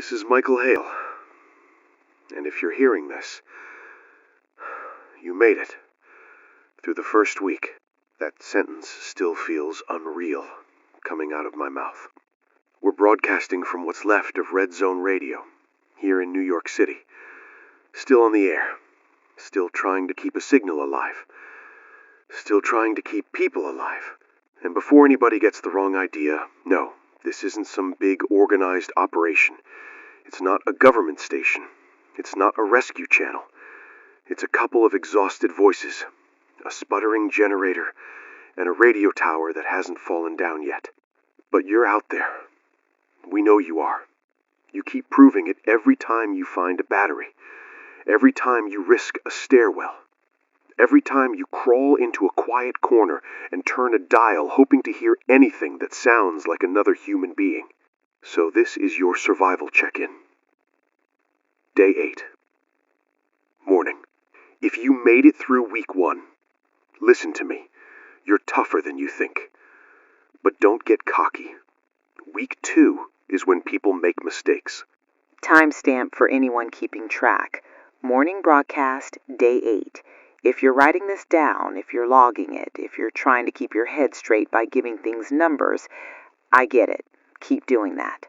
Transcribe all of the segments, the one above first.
This is Michael Hale. And if you're hearing this, you made it. Through the first week, that sentence still feels unreal coming out of my mouth. We're broadcasting from what's left of Red Zone Radio, here in New York City. Still on the air. Still trying to keep a signal alive. Still trying to keep people alive. And before anybody gets the wrong idea, no, this isn't some big organized operation. It's not a government station. It's not a rescue channel. It's a couple of exhausted voices, a sputtering generator, and a radio tower that hasn't fallen down yet. But you're out there. We know you are. You keep proving it every time you find a battery. Every time you risk a stairwell. Every time you crawl into a quiet corner and turn a dial hoping to hear anything that sounds like another human being. So this is your survival check-in. Day 8. Morning. If you made it through week 1, listen to me. You're tougher than you think. But don't get cocky. Week 2 is when people make mistakes. Timestamp for anyone keeping track. Morning broadcast, day 8. If you're writing this down, if you're logging it, if you're trying to keep your head straight by giving things numbers, I get it. Keep doing that.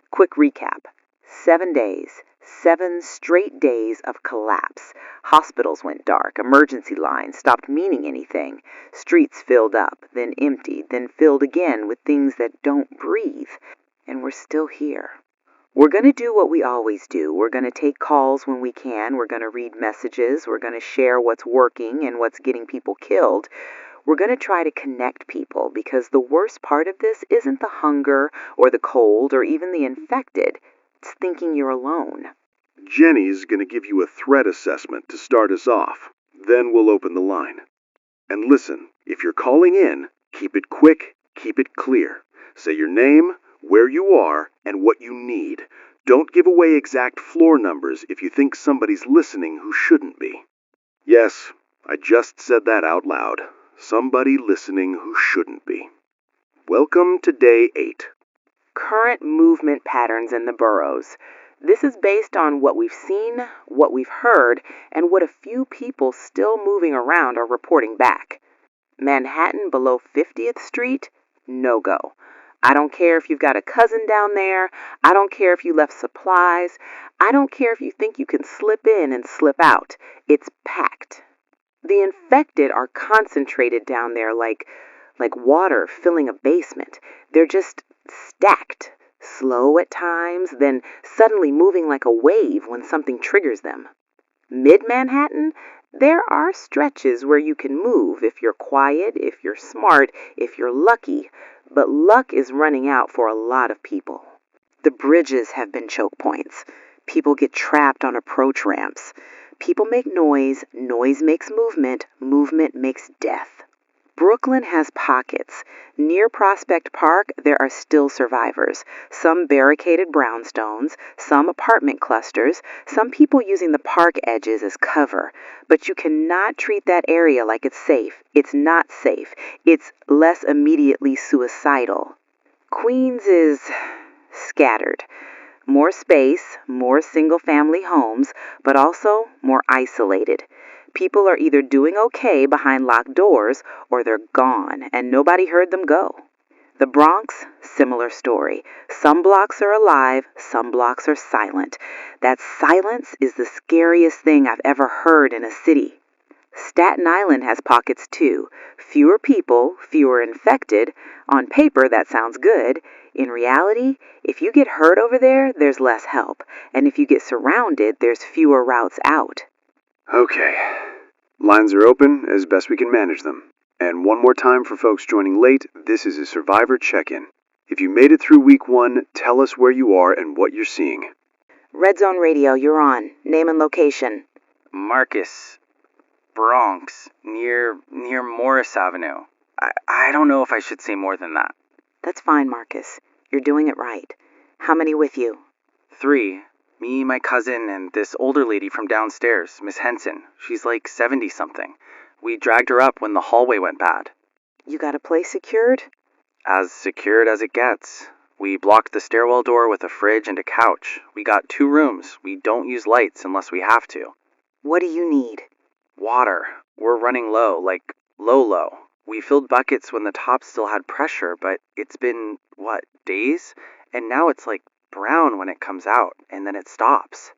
Quick recap. 7 days. 7 straight days of collapse. Hospitals went dark. Emergency lines stopped meaning anything. Streets filled up, then emptied, then filled again with things that don't breathe. And we're still here. We're going to do what we always do. We're going to take calls when we can. We're going to read messages. We're going to share what's working and what's getting people killed. We're going to try to connect people because the worst part of this isn't the hunger or the cold or even the infected. It's thinking you're alone. Jenny's going to give you a threat assessment to start us off. Then we'll open the line. And listen, if you're calling in, keep it quick, keep it clear. Say your name, where you are, and what you need. Don't give away exact floor numbers if you think somebody's listening who shouldn't be. Yes, I just said that out loud. Somebody listening who shouldn't be. Welcome to day 8. Current movement patterns in the boroughs. This is based on what we've seen, what we've heard, and what a few people still moving around are reporting back. Manhattan below 50th Street? No go. I don't care if you've got a cousin down there. I don't care if you left supplies. I don't care if you think you can slip in and slip out. It's packed. The infected are concentrated down there like water filling a basement. They're just stacked, slow at times, then suddenly moving like a wave when something triggers them. Mid-Manhattan, there are stretches where you can move if you're quiet, if you're smart, if you're lucky. But luck is running out for a lot of people. The bridges have been choke points. People get trapped on approach ramps. People make noise. Noise makes movement. Movement makes death. Brooklyn has pockets. Near Prospect Park, there are still survivors. Some barricaded brownstones, some apartment clusters, some people using the park edges as cover. But you cannot treat that area like it's safe. It's not safe. It's less immediately suicidal. Queens is scattered. More space, more single-family homes, but also more isolated. People are either doing okay behind locked doors or they're gone and nobody heard them go. The Bronx, similar story. Some blocks are alive, some blocks are silent. That silence is the scariest thing I've ever heard in a city. Staten Island has pockets too. Fewer people, fewer infected. On paper, that sounds good. In reality, if you get hurt over there, there's less help. And if you get surrounded, there's fewer routes out. Okay. Lines are open as best we can manage them. And one more time for folks joining late, this is a survivor check-in. If you made it through week 1, tell us where you are and what you're seeing. Red Zone Radio, you're on. Name and location. Marcus, Bronx, near Morris Avenue. I don't know if I should say more than that. That's fine, Marcus. You're doing it right. How many with you? 3. Me, my cousin, and this older lady from downstairs, Miss Henson. She's like 70-something. We dragged her up when the hallway went bad. You got a place secured? As secured as it gets. We blocked the stairwell door with a fridge and a couch. We got 2 rooms. We don't use lights unless we have to. What do you need? Water. We're running low, like low. We filled buckets when the top still had pressure, but it's been, days? And now it's like brown when it comes out, and then it stops.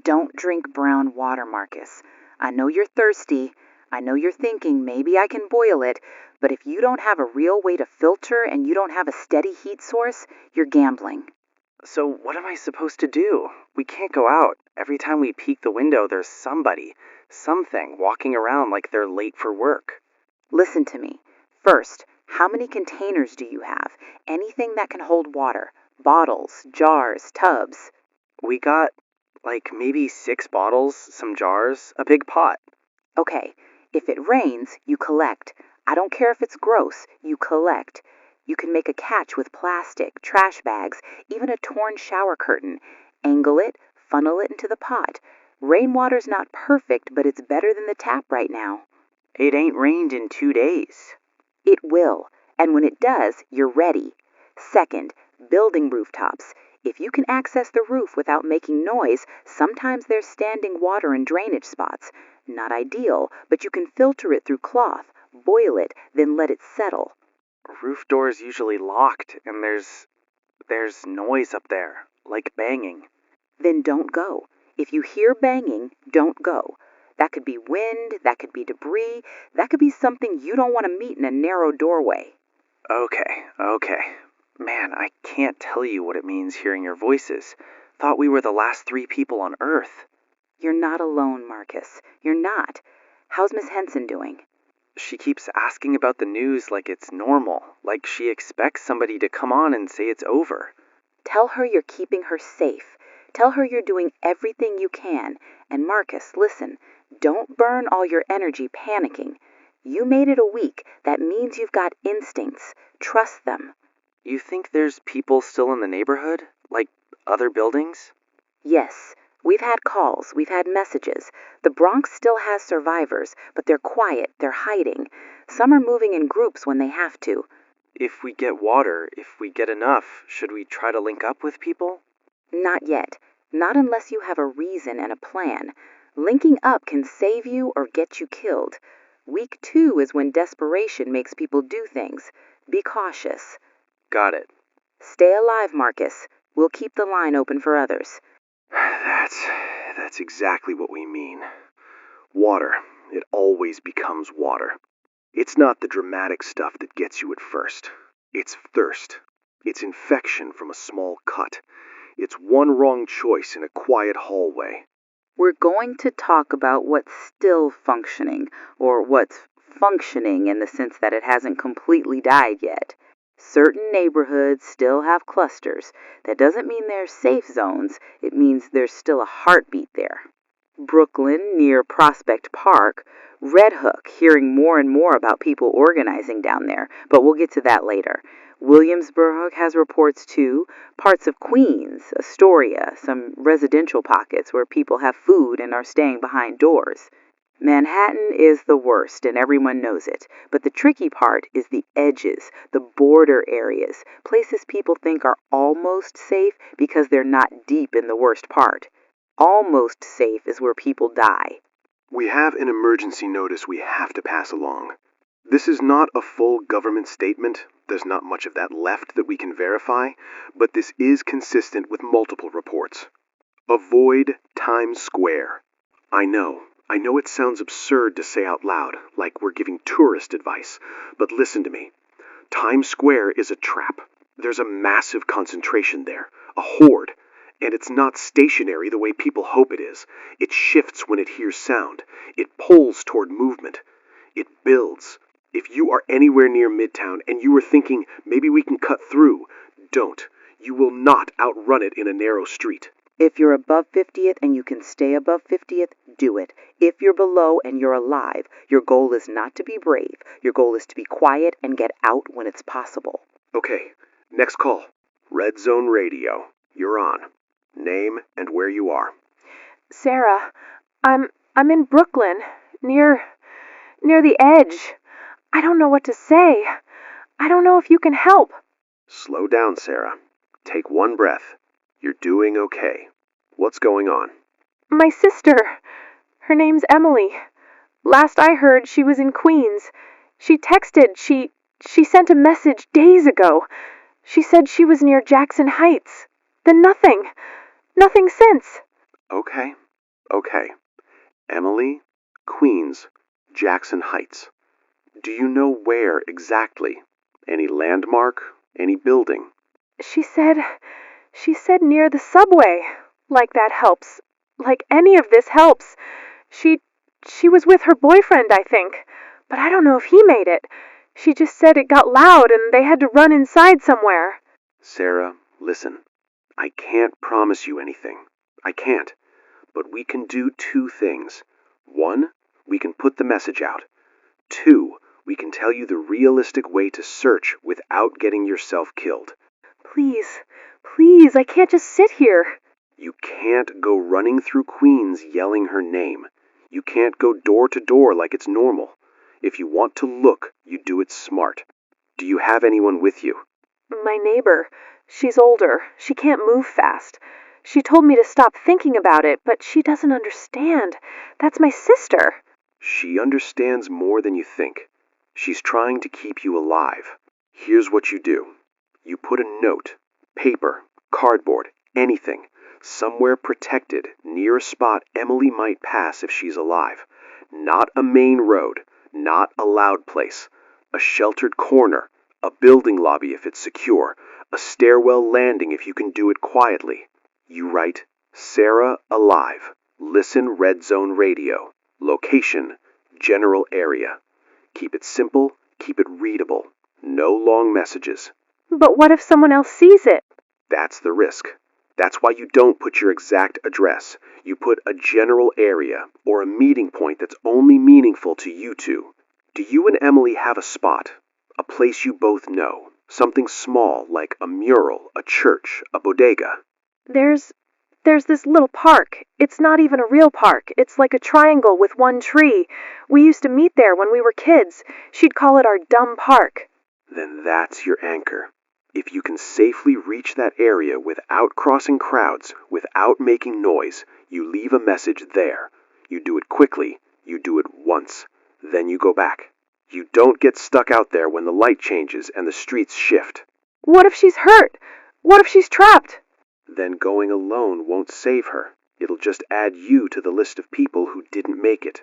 Don't drink brown water, Marcus. I know you're thirsty. I know you're thinking maybe I can boil it, but if you don't have a real way to filter and you don't have a steady heat source, you're gambling. So what am I supposed to do? We can't go out. Every time we peek the window, there's something walking around like they're late for work. Listen to me. First, how many containers do you have? Anything that can hold water. Bottles, jars, tubs. We got, maybe 6 bottles, some jars, a big pot. Okay, if it rains, you collect. I don't care if it's gross, you collect. You can make a catch with plastic, trash bags, even a torn shower curtain. Angle it, funnel it into the pot. Rainwater's not perfect, but it's better than the tap right now. It ain't rained in 2 days. It will, and when it does, you're ready. Second, building rooftops. If you can access the roof without making noise, sometimes there's standing water in drainage spots. Not ideal, but you can filter it through cloth, boil it, then let it settle. Roof door's usually locked, and there's noise up there, like banging. Then don't go. If you hear banging, don't go. That could be wind, that could be debris, that could be something you don't want to meet in a narrow doorway. Okay. Man, I can't tell you what it means hearing your voices. Thought we were the last 3 people on Earth. You're not alone, Marcus. You're not. How's Miss Henson doing? She keeps asking about the news like it's normal, like she expects somebody to come on and say it's over. Tell her you're keeping her safe. Tell her you're doing everything you can. And Marcus, listen, don't burn all your energy panicking. You made it a week. That means you've got instincts. Trust them. You think there's people still in the neighborhood? Like other buildings? Yes. We've had calls. We've had messages. The Bronx still has survivors, but they're quiet. They're hiding. Some are moving in groups when they have to. If we get water, if we get enough, should we try to link up with people? Not yet. Not unless you have a reason and a plan. Linking up can save you or get you killed. Week 2 is when desperation makes people do things. Be cautious. Got it. Stay alive, Marcus. We'll keep the line open for others. That's exactly what we mean. Water. It always becomes water. It's not the dramatic stuff that gets you at first. It's thirst. It's infection from a small cut. It's one wrong choice in a quiet hallway. We're going to talk about what's still functioning, or what's functioning in the sense that it hasn't completely died yet. Certain neighborhoods still have clusters. That doesn't mean they're safe zones. It means there's still a heartbeat there. Brooklyn, near Prospect Park. Red Hook, hearing more and more about people organizing down there, but we'll get to that later. Williamsburg has reports too. Parts of Queens, Astoria, some residential pockets where people have food and are staying behind doors. Manhattan is the worst, and everyone knows it. But the tricky part is the edges, the border areas, places people think are almost safe because they're not deep in the worst part. Almost safe is where people die. We have an emergency notice we have to pass along. This is not a full government statement. There's not much of that left that we can verify, but this is consistent with multiple reports. Avoid Times Square. I know it sounds absurd to say out loud, like we're giving tourist advice, but listen to me. Times Square is a trap. There's a massive concentration there, a horde, and it's not stationary the way people hope it is. It shifts when it hears sound. It pulls toward movement. It builds. If you are anywhere near Midtown and you are thinking maybe we can cut through, don't. You will not outrun it in a narrow street. If you're above 50th and you can stay above 50th, do it. If you're below and you're alive, your goal is not to be brave. Your goal is to be quiet and get out when it's possible. Okay, next call. Red Zone Radio. You're on. Name and where you are. Sarah, I'm in Brooklyn, near the edge. I don't know what to say. I don't know if you can help. Slow down, Sarah. Take one breath. You're doing okay. What's going on? My sister. Her name's Emily. Last I heard, she was in Queens. She texted. She sent a message days ago. She said she was near Jackson Heights. Then nothing. Nothing since. Okay. Emily, Queens, Jackson Heights. Do you know where exactly? Any landmark? Any building? She said near the subway. Like that helps. Like any of this helps. She was with her boyfriend, I think. But I don't know if he made it. She just said it got loud and they had to run inside somewhere. Sarah, listen. I can't promise you anything. I can't. But we can do two things. One, we can put the message out. Two, we can tell you the realistic way to search without getting yourself killed. Please, I can't just sit here. You can't go running through Queens yelling her name. You can't go door to door like it's normal. If you want to look, you do it smart. Do you have anyone with you? My neighbor. She's older. She can't move fast. She told me to stop thinking about it, but she doesn't understand. That's my sister. She understands more than you think. She's trying to keep you alive. Here's what you do. You put a note, paper, cardboard, anything, somewhere protected near a spot Emily might pass if she's alive. Not a main road, not a loud place. A sheltered corner, a building lobby if it's secure, a stairwell landing if you can do it quietly. You write, Sarah alive. Listen Red Zone Radio. Location, general area. Keep it simple, keep it readable. No long messages. But what if someone else sees it? That's the risk. That's why you don't put your exact address. You put a general area or a meeting point that's only meaningful to you two. Do you and Emily have a spot? A place you both know? Something small like a mural, a church, a bodega? There's this little park. It's not even a real park. It's like a triangle with one tree. We used to meet there when we were kids. She'd call it our dumb park. Then that's your anchor. If you can safely reach that area without crossing crowds, without making noise, you leave a message there. You do it quickly. You do it once. Then you go back. You don't get stuck out there when the light changes and the streets shift. What if she's hurt? What if she's trapped? Then going alone won't save her. It'll just add you to the list of people who didn't make it.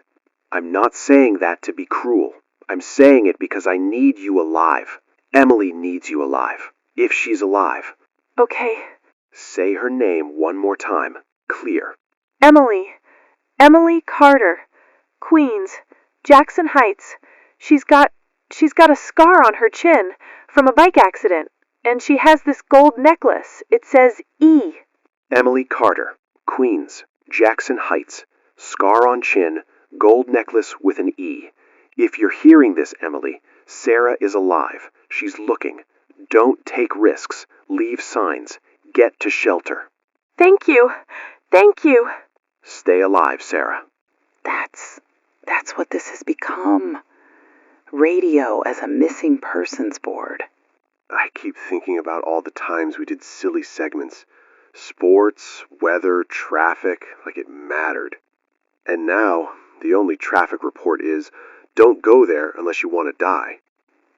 I'm not saying that to be cruel. I'm saying it because I need you alive. Emily needs you alive. If she's alive. Okay. Say her name one more time. Clear. Emily. Emily Carter. Queens. Jackson Heights. She's got a scar on her chin from a bike accident. And she has this gold necklace. It says E. Emily Carter. Queens. Jackson Heights. Scar on chin. Gold necklace with an E. If you're hearing this, Emily, Sarah is alive. She's looking. Don't take risks. Leave signs. Get to shelter. Thank you. Thank you. Stay alive, Sarah. That's what this has become. Radio as a missing persons board. I keep thinking about all the times we did silly segments. Sports, weather, traffic, like it mattered. And now, the only traffic report is, don't go there unless you want to die.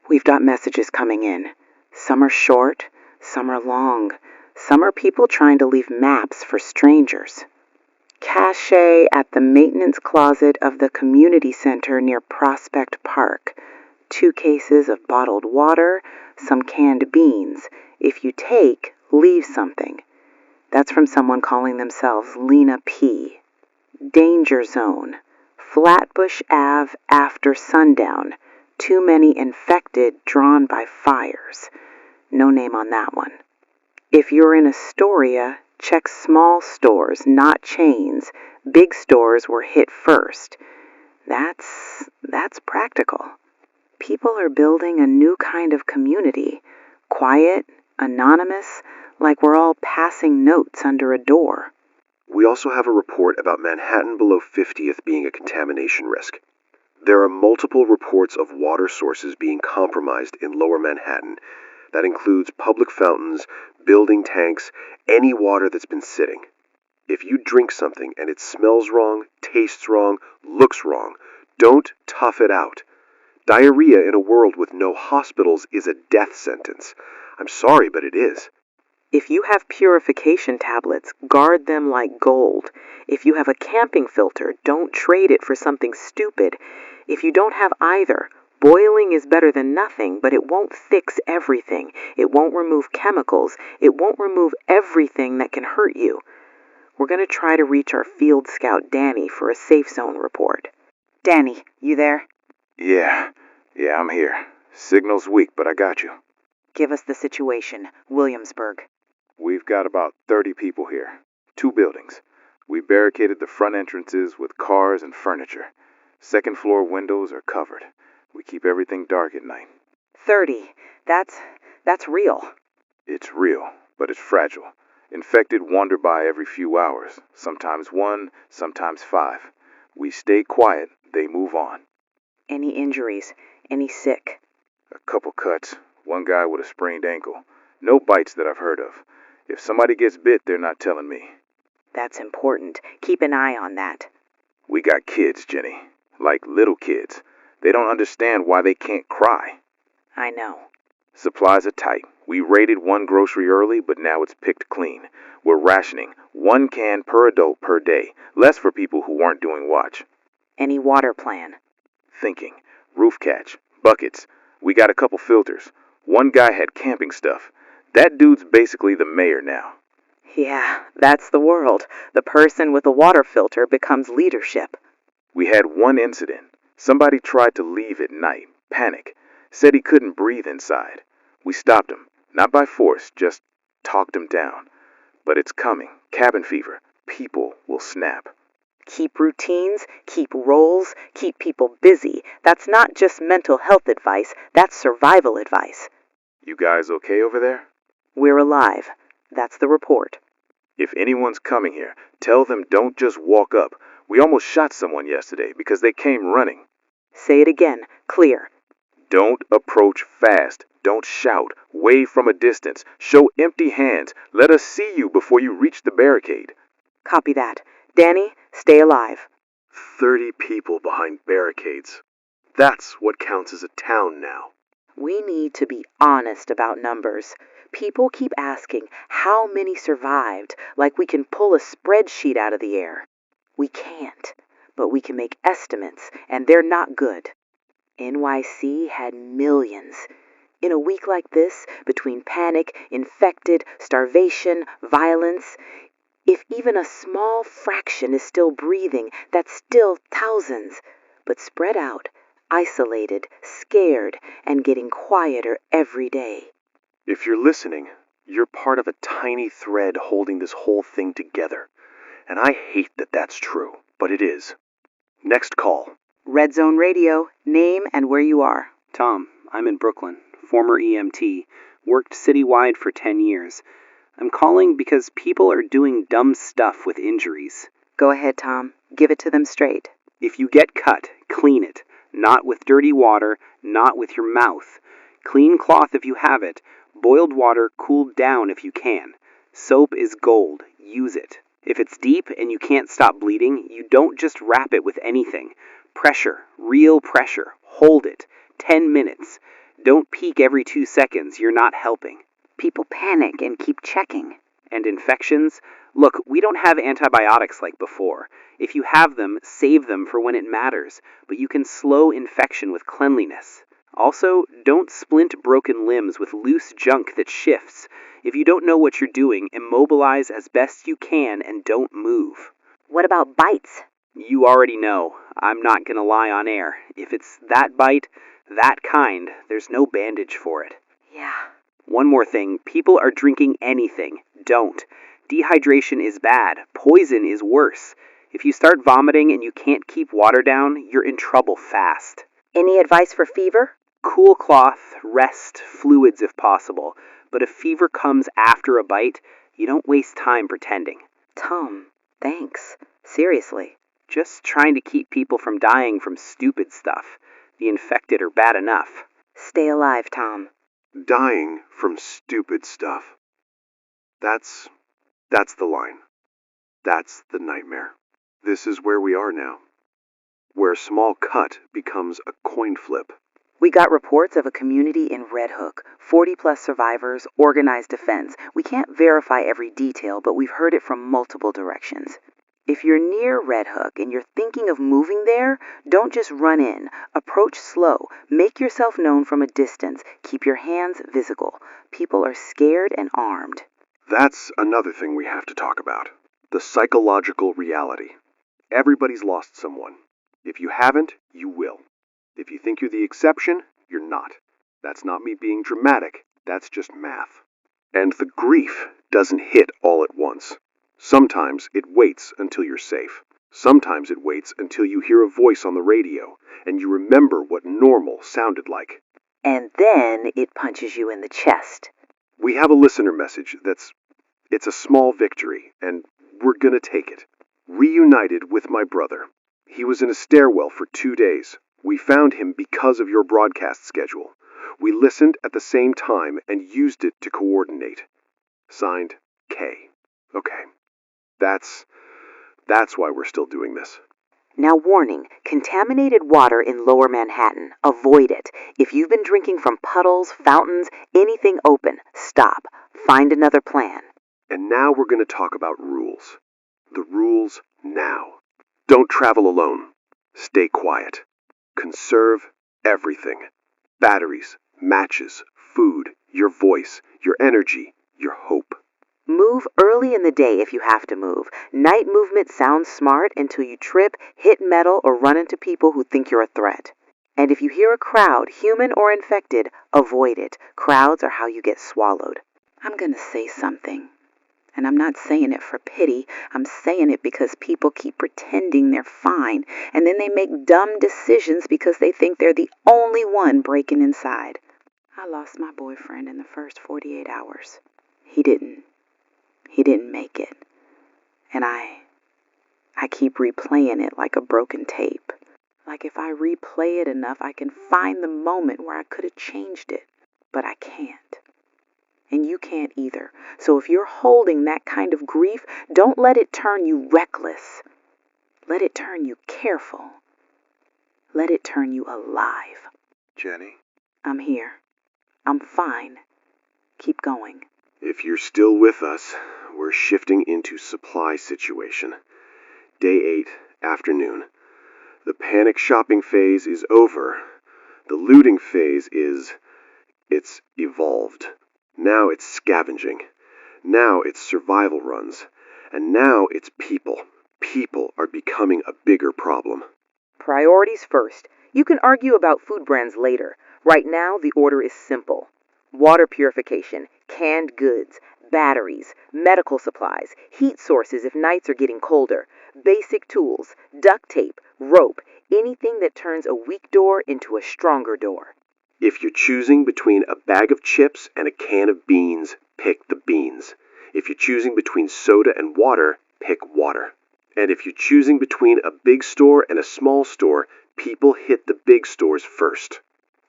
We've got messages coming in. Some are short, some are long. Some are people trying to leave maps for strangers. Cache at the maintenance closet of the community center near Prospect Park. 2 cases of bottled water, some canned beans. If you take, leave something. That's from someone calling themselves Lena P. Danger zone. Flatbush Ave after sundown. Too many infected drawn by fires. No name on that one. If you're in Astoria, check small stores, not chains. Big stores were hit first. That's practical. People are building a new kind of community. Quiet, anonymous, like we're all passing notes under a door. We also have a report about Manhattan below 50th being a contamination risk. There are multiple reports of water sources being compromised in Lower Manhattan. That includes public fountains, building tanks, any water that's been sitting. If you drink something and it smells wrong, tastes wrong, looks wrong, don't tough it out. Diarrhea in a world with no hospitals is a death sentence. I'm sorry, but it is. If you have purification tablets, guard them like gold. If you have a camping filter, don't trade it for something stupid. If you don't have either, boiling is better than nothing, but it won't fix everything. It won't remove chemicals. It won't remove everything that can hurt you. We're going to try to reach our field scout, Danny, for a safe zone report. Danny, you there? Yeah, I'm here. Signal's weak, but I got you. Give us the situation. Williamsburg. We've got about 30 people here. 2 buildings. We barricaded the front entrances with cars and furniture. Second floor windows are covered. We keep everything dark at night. 30. That's real. It's real, but it's fragile. Infected wander by every few hours. Sometimes 1, sometimes 5. We stay quiet, they move on. Any injuries? Any sick? A couple cuts. 1 guy with a sprained ankle. No bites that I've heard of. If somebody gets bit, they're not telling me. That's important. Keep an eye on that. We got kids, Jenny. Like little kids. They don't understand why they can't cry. I know. Supplies are tight. We raided 1 grocery early, but now it's picked clean. We're rationing 1 can per adult per day. Less for people who aren't doing watch. Any water plan? Thinking. Roof catch. Buckets. We got a couple filters. 1 guy had camping stuff. That dude's basically the mayor now. Yeah, that's the world. The person with a water filter becomes leadership. We had 1 incident. Somebody tried to leave at night. Panic. Said he couldn't breathe inside. We stopped him. Not by force, just talked him down. But it's coming. Cabin fever. People will snap. Keep routines, keep roles, keep people busy. That's not just mental health advice, that's survival advice. You guys okay over there? We're alive. That's the report. If anyone's coming here, tell them don't just walk up. We almost shot someone yesterday because they came running. Say it again, clear. Don't approach fast. Don't shout. Wave from a distance. Show empty hands. Let us see you before you reach the barricade. Copy that. Danny, stay alive. 30 people behind barricades. That's what counts as a town now. We need to be honest about numbers. People keep asking how many survived, like we can pull a spreadsheet out of the air. We can't, but we can make estimates, and they're not good. NYC had millions. In a week like this, between panic, infected, starvation, violence, if even a small fraction is still breathing, that's still thousands. But spread out, isolated, scared, and getting quieter every day. If you're listening, you're part of a tiny thread holding this whole thing together. And I hate that that's true, but it is. Next call. Red Zone Radio, name and where you are. Tom, I'm in Brooklyn, former EMT, worked Citywide for 10 years. I'm calling because people are doing dumb stuff with injuries. Go ahead, Tom. Give it to them straight. If you get cut, clean it. Not with dirty water, not with your mouth. Clean cloth if you have it. Boiled water cooled down if you can. Soap is gold. Use it. If it's deep and you can't stop bleeding, you don't just wrap it with anything. Pressure. Real pressure. Hold it. 10 minutes. Don't peek every 2 seconds. You're not helping. People panic and keep checking. And infections? Look, we don't have antibiotics like before. If you have them, save them for when it matters, but you can slow infection with cleanliness. Also, don't splint broken limbs with loose junk that shifts. If you don't know what you're doing, immobilize as best you can and don't move. What about bites? You already know. I'm not gonna lie on air. If it's that bite, that kind, there's no bandage for it. Yeah. One more thing, people are drinking anything. Don't. Dehydration is bad. Poison is worse. If you start vomiting and you can't keep water down, you're in trouble fast. Any advice for fever? Cool cloth, rest, fluids if possible. But if fever comes after a bite, you don't waste time pretending. Tom, thanks. Seriously. Just trying to keep people from dying from stupid stuff. The infected are bad enough. Stay alive, Tom. Dying from stupid stuff. That's the line. That's the nightmare. This is where we are now. Where a small cut becomes a coin flip. We got reports of a community in Red Hook, 40-plus survivors, organized defense. We can't verify every detail, but we've heard it from multiple directions. If you're near Red Hook and you're thinking of moving there, don't just run in. Approach slow. Make yourself known from a distance. Keep your hands visible. People are scared and armed. That's another thing we have to talk about. The psychological reality. Everybody's lost someone. If you haven't, you will. If you think you're the exception, you're not. That's not me being dramatic. That's just math. And the grief doesn't hit all at once. Sometimes it waits until you're safe. Sometimes it waits until you hear a voice on the radio and you remember what normal sounded like. And then it punches you in the chest. We have a listener message it's a small victory, and we're gonna take it. Reunited with my brother. He was in a stairwell for 2 days. We found him because of your broadcast schedule. We listened at the same time and used it to coordinate. Signed, K. Okay. That's why we're still doing this. Now warning, contaminated water in Lower Manhattan. Avoid it. If you've been drinking from puddles, fountains, anything open, stop. Find another plan. And now we're going to talk about rules. The rules now. Don't travel alone. Stay quiet. Conserve everything. Batteries, matches, food, your voice, your energy, your hope. Move early in the day if you have to move. Night movement sounds smart until you trip, hit metal, or run into people who think you're a threat. And if you hear a crowd, human or infected, avoid it. Crowds are how you get swallowed. I'm gonna say something. And I'm not saying it for pity. I'm saying it because people keep pretending they're fine. And then they make dumb decisions because they think they're the only one breaking inside. I lost my boyfriend in the first 48 hours. He didn't make it. And I keep replaying it like a broken tape. Like if I replay it enough, I can find the moment where I could have changed it. But I can't. And you can't either. So if you're holding that kind of grief, don't let it turn you reckless. Let it turn you careful. Let it turn you alive. Jenny? I'm here. I'm fine. Keep going. If you're still with us, we're shifting into supply situation. Day 8, afternoon. The panic shopping phase is over. The looting phase it's evolved. Now it's scavenging. Now it's survival runs. And now it's people. People are becoming a bigger problem. Priorities first. You can argue about food brands later. Right now, the order is simple. Water purification, canned goods, batteries, medical supplies, heat sources if nights are getting colder, basic tools, duct tape, rope, anything that turns a weak door into a stronger door. If you're choosing between a bag of chips and a can of beans, pick the beans. If you're choosing between soda and water, pick water. And if you're choosing between a big store and a small store, people hit the big stores first.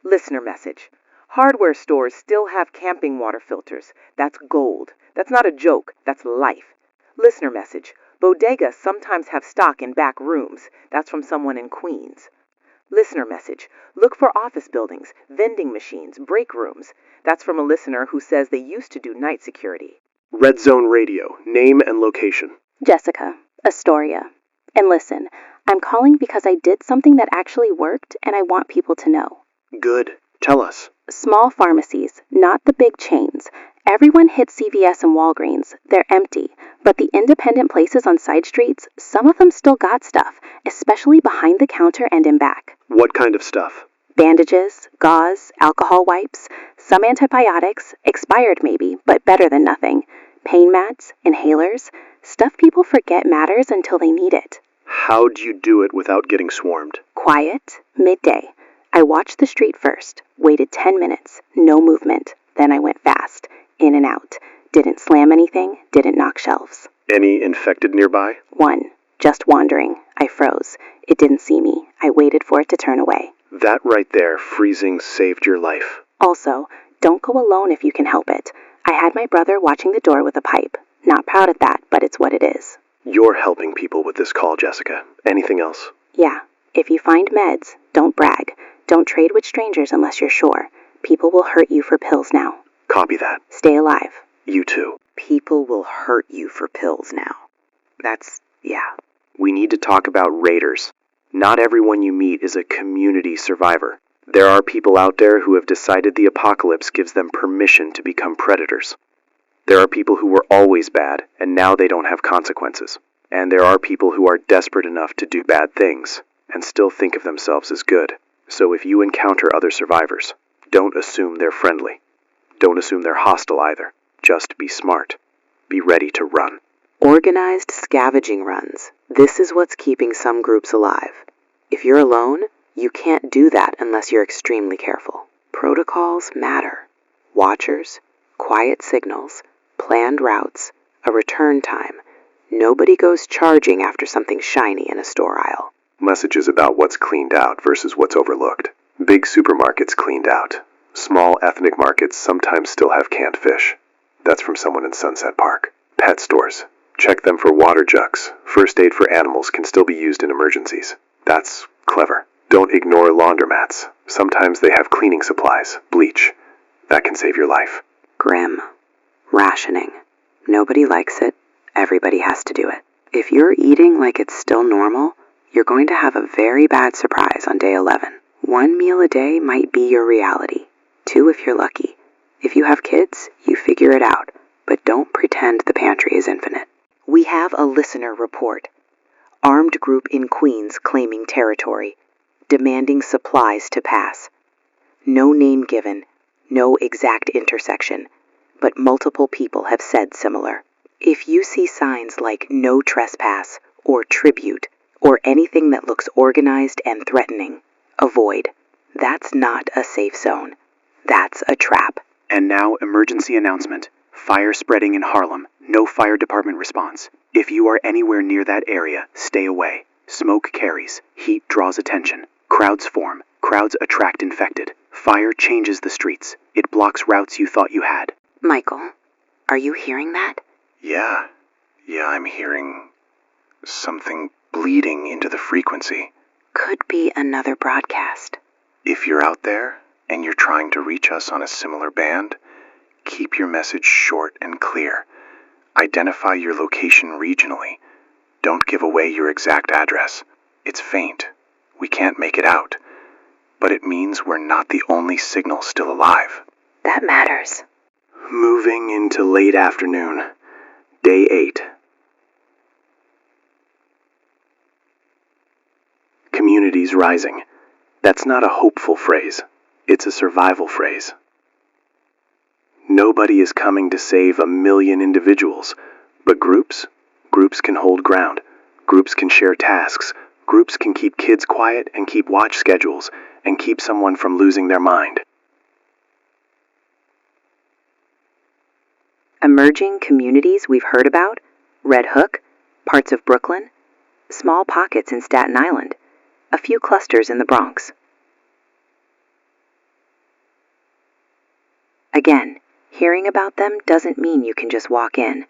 Listener message. Hardware stores still have camping water filters. That's gold. That's not a joke. That's life. Listener message. Bodegas sometimes have stock in back rooms. That's from someone in Queens. Listener message. Look for office buildings, vending machines, break rooms. That's from a listener who says they used to do night security. Red Zone Radio. Name and location. Jessica, Astoria. And listen, I'm calling because I did something that actually worked and I want people to know. Good. Tell us. Small pharmacies, not the big chains. Everyone hits CVS and Walgreens. They're empty. But the independent places on side streets, some of them still got stuff, especially behind the counter and in back. What kind of stuff? Bandages, gauze, alcohol wipes, some antibiotics, expired maybe, but better than nothing. Pain mats, inhalers, stuff people forget matters until they need it. How do you do it without getting swarmed? Quiet, midday. I watched the street first, waited 10 minutes, no movement. Then I went fast, in and out. Didn't slam anything, didn't knock shelves. Any infected nearby? One, just wandering. I froze. It didn't see me. I waited for it to turn away. That right there, freezing, saved your life. Also, Don't go alone if you can help it. I had my brother watching the door with a pipe. Not proud of that, but it's what it is. You're helping people with this call, Jessica. Anything else? Yeah, if you find meds, don't brag. Don't trade with strangers unless you're sure. People will hurt you for pills now. Copy that. Stay alive. You too. People will hurt you for pills now. Yeah. We need to talk about raiders. Not everyone you meet is a community survivor. There are people out there who have decided the apocalypse gives them permission to become predators. There are people who were always bad, and now they don't have consequences. And there are people who are desperate enough to do bad things, and still think of themselves as good. So if you encounter other survivors, don't assume they're friendly. Don't assume they're hostile either. Just be smart. Be ready to run. Organized scavenging runs. This is what's keeping some groups alive. If you're alone, you can't do that unless you're extremely careful. Protocols matter. Watchers, quiet signals, planned routes, a return time. Nobody goes charging after something shiny in a store aisle. Messages about what's cleaned out versus what's overlooked. Big supermarkets cleaned out. Small ethnic markets sometimes still have canned fish. That's from someone in Sunset Park. Pet stores. Check them for water jugs. First aid for animals can still be used in emergencies. That's clever. Don't ignore laundromats. Sometimes they have cleaning supplies, bleach. That can save your life. Grim. Rationing. Nobody likes it. Everybody has to do it. If you're eating like it's still normal, you're going to have a very bad surprise on day 11. 1 meal a day might be your reality. 2 if you're lucky. If you have kids, you figure it out, but don't pretend the pantry is infinite. We have a listener report. Armed group in Queens claiming territory, demanding supplies to pass. No name given, no exact intersection, but multiple people have said similar. If you see signs like no trespass or tribute or anything that looks organized and threatening, avoid. That's not a safe zone. That's a trap. And now, emergency announcement. Fire spreading in Harlem. No fire department response. If you are anywhere near that area, stay away. Smoke carries. Heat draws attention. Crowds form. Crowds attract infected. Fire changes the streets. It blocks routes you thought you had. Michael, are you hearing that? Yeah, I'm hearing something bleeding into the frequency. Could be another broadcast. If you're out there and you're trying to reach us on a similar band, keep your message short and clear. Identify your location regionally. Don't give away your exact address. It's faint. We can't make it out. But it means we're not the only signal still alive. That matters. Moving into late afternoon. Day 8. Communities rising. That's not a hopeful phrase. It's a survival phrase. Nobody is coming to save 1 million individuals, but groups can hold ground. Groups can share tasks. Groups can keep kids quiet and keep watch schedules and keep someone from losing their mind. Emerging communities we've heard about, Red Hook, parts of Brooklyn, small pockets in Staten Island, a few clusters in the Bronx. Again, hearing about them doesn't mean you can just walk in.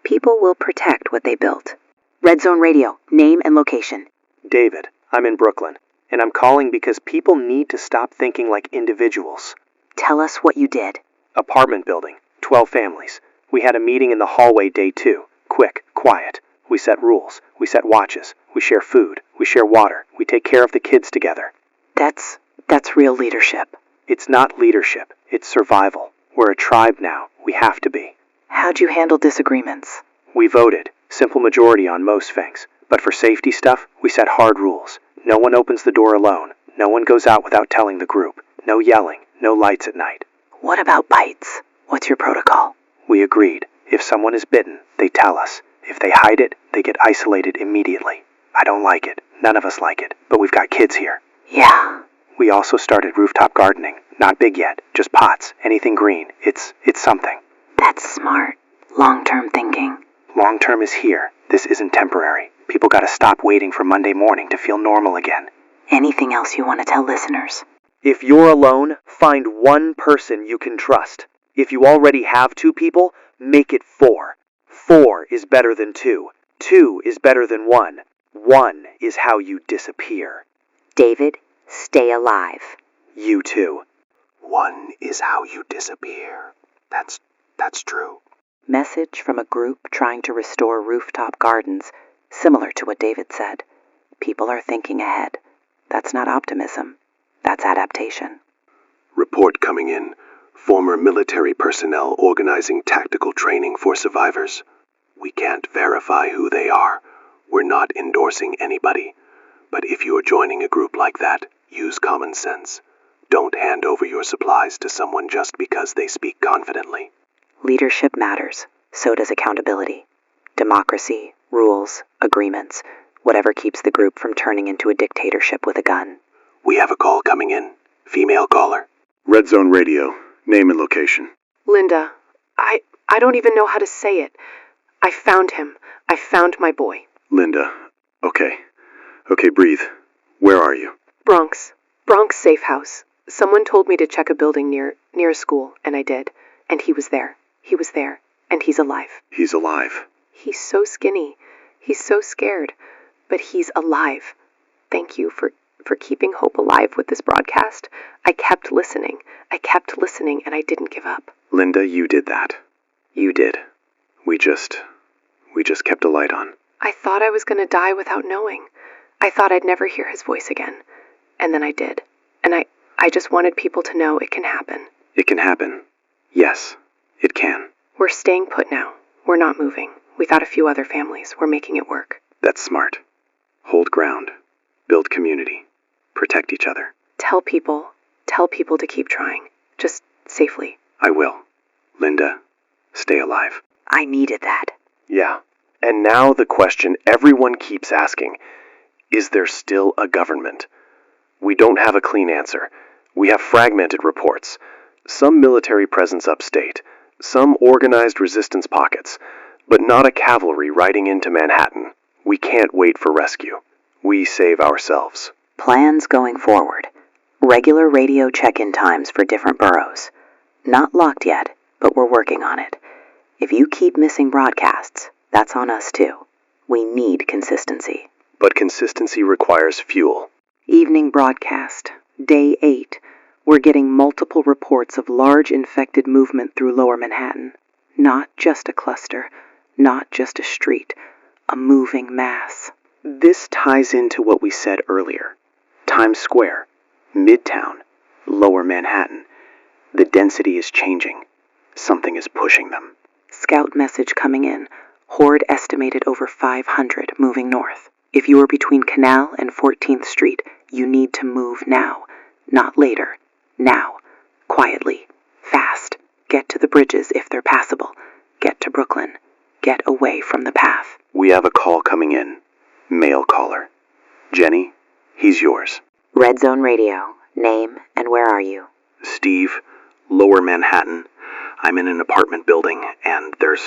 People will protect what they built. Red Zone Radio, name and location. David, I'm in Brooklyn, and I'm calling because people need to stop thinking like individuals. Tell us what you did. Apartment building, 12 families. We had a meeting in the hallway day 2. Quick, quiet. We set rules. We set watches. We share food. We share water. We take care of the kids together. That's real leadership. It's not leadership. It's survival. We're a tribe now. We have to be. How'd you handle disagreements? We voted. Simple majority on most things. But for safety stuff, we set hard rules. No one opens the door alone. No one goes out without telling the group. No yelling. No lights at night. What about bites? What's your protocol? We agreed. If someone is bitten, they tell us. If they hide it, they get isolated immediately. I don't like it. None of us like it. But we've got kids here. Yeah. We also started rooftop gardening. Not big yet. Just pots. Anything green. It's something. That's smart. Long-term thinking. Long-term is here. This isn't temporary. People gotta stop waiting for Monday morning to feel normal again. Anything else you want to tell listeners? If you're alone, find one person you can trust. If you already have 2 people, make it 4. 4 is better than 2. 2 is better than 1. 1 is how you disappear. David, stay alive. You too. 1 is how you disappear. That's true. Message from a group trying to restore rooftop gardens, similar to what David said. People are thinking ahead. That's not optimism. That's adaptation. Report coming in. Former military personnel organizing tactical training for survivors. We can't verify who they are. We're not endorsing anybody. But if you're joining a group like that, use common sense. Don't hand over your supplies to someone just because they speak confidently. Leadership matters. So does accountability. Democracy, rules, agreements, whatever keeps the group from turning into a dictatorship with a gun. We have a call coming in. Female caller. Red Zone Radio. Name and location. Linda, I don't even know how to say it. I found him. I found my boy. Linda. Okay. Okay, breathe. Where are you? Bronx safe house. Someone told me to check a building near a school, and I did. And he was there. He was there. And he's alive. He's alive. He's so skinny. He's so scared. But he's alive. Thank you for keeping hope alive with this broadcast. I kept listening, and I didn't give up. Linda, you did that. You did. We just kept a light on. I thought I was going to die without knowing. I thought I'd never hear his voice again. And then I did. And I just wanted people to know it can happen. It can happen. Yes, it can. We're staying put now. We're not moving. We thought a few other families. We're making it work. That's smart. Hold ground. Build community. Protect each other. Tell people to keep trying. Just safely. I will. Linda, stay alive. I needed that. Yeah. And now the question everyone keeps asking. Is there still a government? We don't have a clean answer. We have fragmented reports. Some military presence upstate. Some organized resistance pockets. But not a cavalry riding into Manhattan. We can't wait for rescue. We save ourselves. Plans going forward. Regular radio check-in times for different boroughs. Not locked yet, but we're working on it. If you keep missing broadcasts, that's on us too. We need consistency. But consistency requires fuel. Evening broadcast. Day 8. We're getting multiple reports of large infected movement through Lower Manhattan. Not just a cluster. Not just a street. A moving mass. This ties into what we said earlier. Times Square, Midtown, Lower Manhattan. The density is changing. Something is pushing them. Scout message coming in. Horde estimated over 500 moving north. If you are between Canal and 14th Street, you need to move now. Not later. Now. Quietly. Fast. Get to the bridges if they're passable. Get to Brooklyn. Get away from the path. We have a call coming in. Male caller. Jenny, he's yours. Red Zone Radio. Name and where are you? Steve, Lower Manhattan. I'm in an apartment building, and there's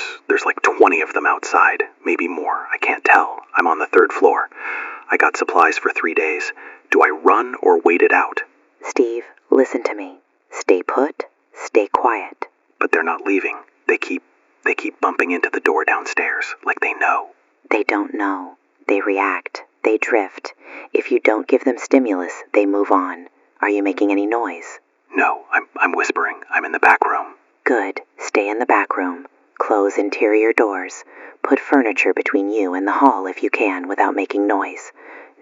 like 20 of them outside. Maybe more. I can't tell. I'm on the 3rd floor. I got supplies for 3 days. Do I run or wait it out? Steve, listen to me. Stay put. Stay quiet. But they're not leaving. They keep bumping into the door downstairs, like they know. They don't know. They react. They drift. If you don't give them stimulus, they move on. Are you making any noise? No, I'm whispering. I'm in the back room. Good. Stay in the back room. Close interior doors. Put furniture between you and the hall if you can without making noise.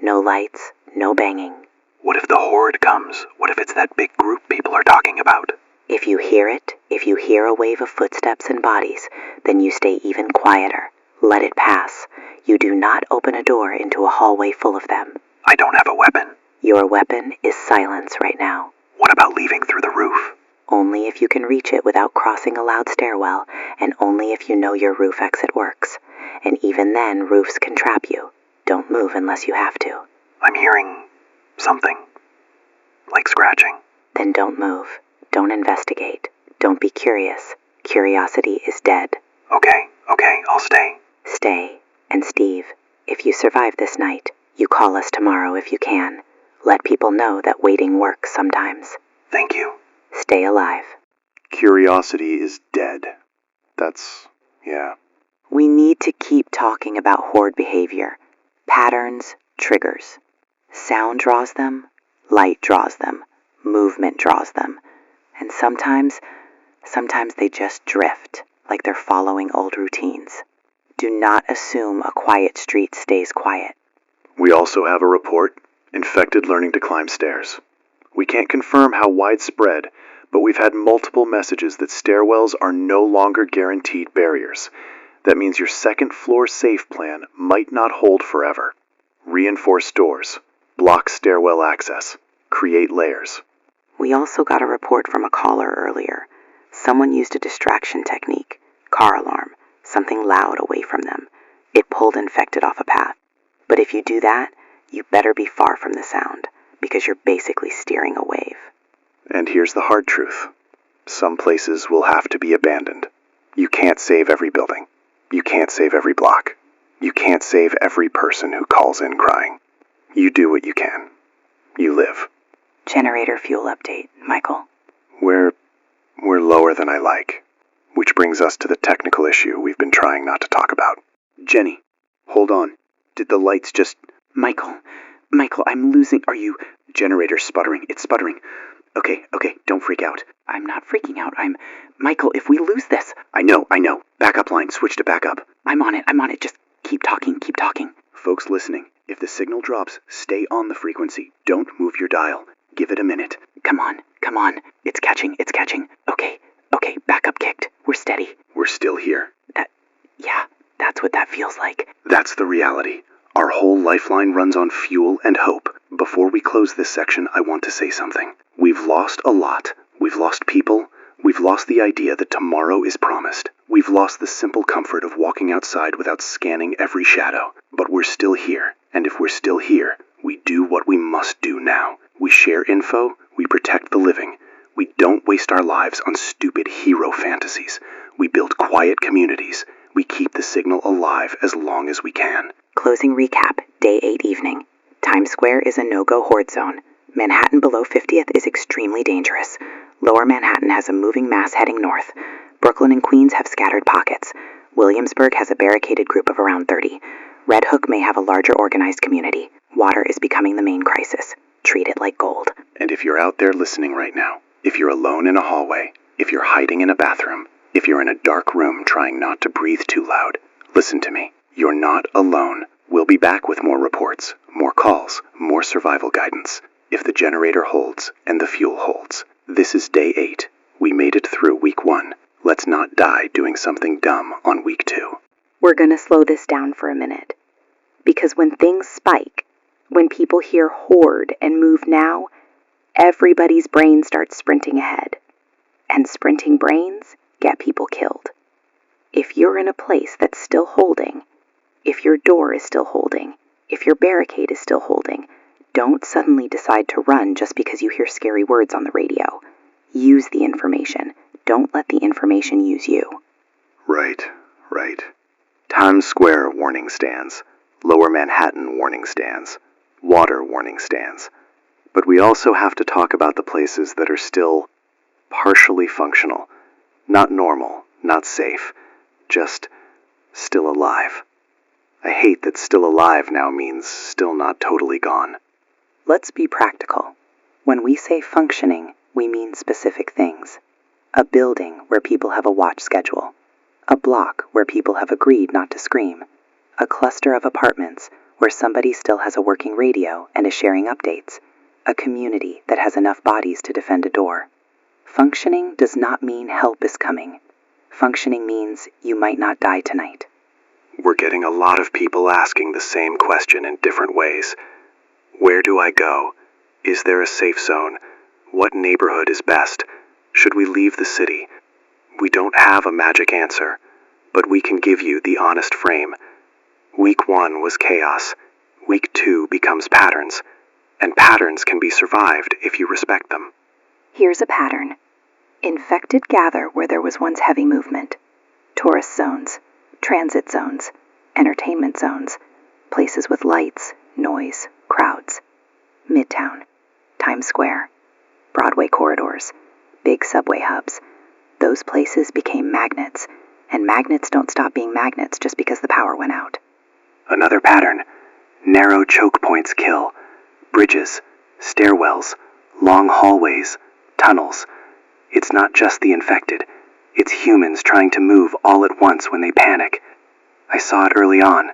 No lights, no banging. What if the horde comes? What if it's that big group people are talking about? If you hear it, if you hear a wave of footsteps and bodies, then you stay even quieter. Let it pass. You do not open a door into a hallway full of them. I don't have a weapon. Your weapon is silence right now. What about leaving through the roof? Only if you can reach it without crossing a loud stairwell, and only if you know your roof exit works. And even then, roofs can trap you. Don't move unless you have to. I'm hearing something. Like scratching. Then don't move. Don't investigate. Don't be curious. Curiosity is dead. Okay, I'll stay. Stay. And Steve, if you survive this night, you call us tomorrow if you can. Let people know that waiting works sometimes. Thank you. Stay alive. Curiosity is dead. Yeah. We need to keep talking about horde behavior. Patterns, triggers. Sound draws them, light draws them, movement draws them. And sometimes they just drift, like they're following old routines. Do not assume a quiet street stays quiet. We also have a report, infected learning to climb stairs. We can't confirm how widespread, but we've had multiple messages that stairwells are no longer guaranteed barriers. That means your second floor safe plan might not hold forever. Reinforce doors, block stairwell access, create layers. We also got a report from a caller earlier. Someone used a distraction technique, car alarm, something loud away from them. It pulled infected off a path. But if you do that, you better be far from the sound, because you're basically steering a wave. And here's the hard truth. Some places will have to be abandoned. You can't save every building. You can't save every block. You can't save every person who calls in crying. You do what you can. You live. Generator fuel update, Michael. We're lower than I like. Which brings us to the technical issue we've been trying not to talk about. Jenny, hold on. Did the lights just... Michael, I'm losing... Are you... Generator sputtering. It's sputtering. Okay, don't freak out. I'm not freaking out. Michael, if we lose this... I know. Backup line, switch to backup. I'm on it. Just keep talking. Folks listening, if the signal drops, stay on the frequency. Don't move your dial. Give it a minute. Come on. It's catching. Okay, backup kicked. We're steady. We're still here. That's what that feels like. That's the reality. Our whole lifeline runs on fuel and hope. Before we close this section, I want to say something. We've lost a lot. We've lost people. We've lost the idea that tomorrow is promised. We've lost the simple comfort of walking outside without scanning every shadow. But we're still here. And if we're still here, we do what we must do now. We share info. We protect the living. We don't waste our lives on stupid hero fantasies. We build quiet communities. We keep the signal alive as long as we can. Closing recap, Day 8 evening. Times Square is a no-go horde zone. Manhattan below 50th is extremely dangerous. Lower Manhattan has a moving mass heading north. Brooklyn and Queens have scattered pockets. Williamsburg has a barricaded group of around 30. Red Hook may have a larger organized community. Water is becoming the main crisis. Treat it like gold. And if you're out there listening right now, if you're alone in a hallway, if you're hiding in a bathroom, if you're in a dark room trying not to breathe too loud, listen to me. You're not alone. We'll be back with more reports, more calls, more survival guidance. If the generator holds and the fuel holds. This is Day 8. We made it through Week 1. Let's not die doing something dumb on Week 2. We're gonna slow this down for a minute. Because when things spike, when people hear horde and move now, everybody's brain starts sprinting ahead. And sprinting brains get people killed. If you're in a place that's still holding, if your door is still holding, if your barricade is still holding, don't suddenly decide to run just because you hear scary words on the radio. Use the information. Don't let the information use you. Right. Times Square warning stands. Lower Manhattan warning stands. Water warning stands. But we also have to talk about the places that are still partially functional. Not normal, not safe. Just still alive. I hate that still alive now means still not totally gone. Let's be practical. When we say functioning, we mean specific things. A building where people have a watch schedule. A block where people have agreed not to scream. A cluster of apartments where somebody still has a working radio and is sharing updates. A community that has enough bodies to defend a door. Functioning does not mean help is coming. Functioning means you might not die tonight. We're getting a lot of people asking the same question in different ways. Where do I go? Is there a safe zone? What neighborhood is best? Should we leave the city? We don't have a magic answer, but we can give you the honest frame. Week 1 was chaos. Week 2 becomes patterns, and patterns can be survived if you respect them. Here's a pattern. Infected gather where there was once heavy movement. Tourist zones, transit zones, entertainment zones, places with lights, noise, crowds. Midtown, Times Square, Broadway corridors, big subway hubs. Those places became magnets, and magnets don't stop being magnets just because the power went out. Another pattern. Narrow choke points kill. Bridges, stairwells, long hallways, tunnels. It's not just the infected. It's humans trying to move all at once when they panic. I saw it early on.